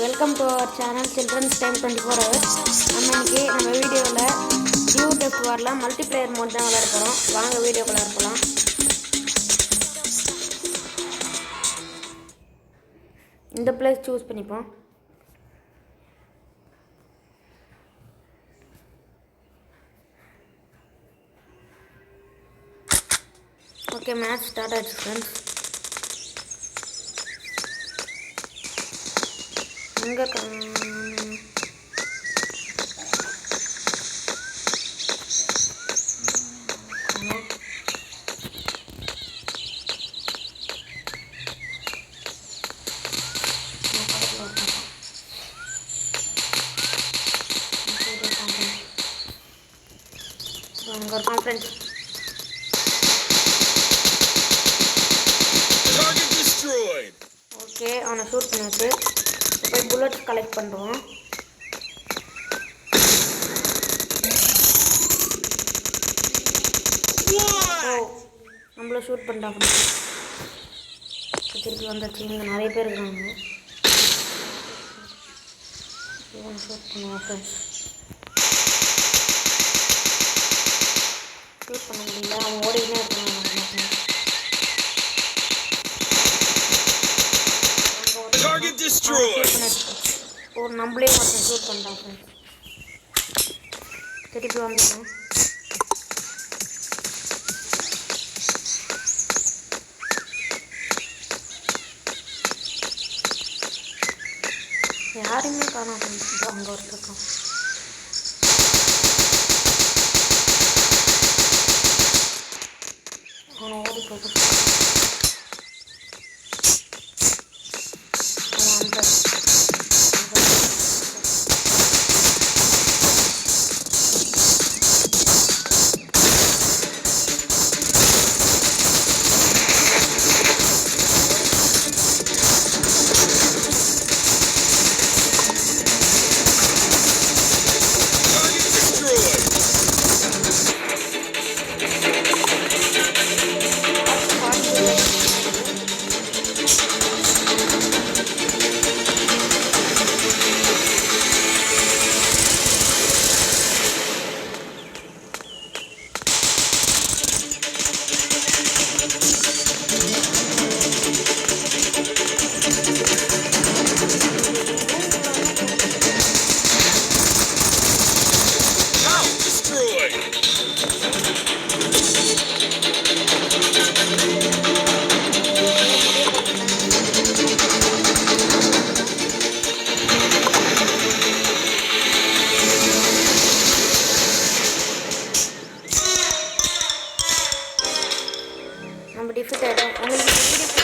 Welcome to our channel children's time 24 hours. நம்ம வீடியோவில் dude theft வாரில் மல்டிப்ளேயர் மோட் தான் விளையாட போகிறோம். வாங்க வீடியோக்குள்ளே இருக்கலாம். இந்த பிளேஸ் சூஸ் பண்ணிப்போம். ஓகே, மேட்ச் ஸ்டார்ட் ஆகிடுச்சு ஃப்ரெண்ட்ஸ். எங்கே அங்கே இருக்கோம் ஃப்ரெண்ட்ஸ். ஓகே, அவனை ஷூட் பண்ணிட்டு போய் புல்லட்ஸ் கலெக்ட் பண்ணுறோம். நம்மள ஷூட் பண்ணிட்டாங்க. திருப்பி வந்துச்சு. இங்கே நிறைய பேர் இருக்காங்க. ஷூட் பண்ணுவோம் ஃப்ரெண்ட்ஸ். ஷூட் பண்ண முடியல, அவன் ஓடிக்கிட்டே இருக்காங்க. நம்மளே மட்டும் ஷூட் பண்ணிட்டான் ஃப்ரெண்ட்ஸ். திருப்பி வந்துட்டோம். யாருமே காணோம் ஃப்ரெண்ட்ஸ். அங்கே ஒருத்தருக்கோம். அவனை ஓடி போட்டு நம்ம டிஃபிட் ஆகிடும். உங்களுக்கு வீடியோ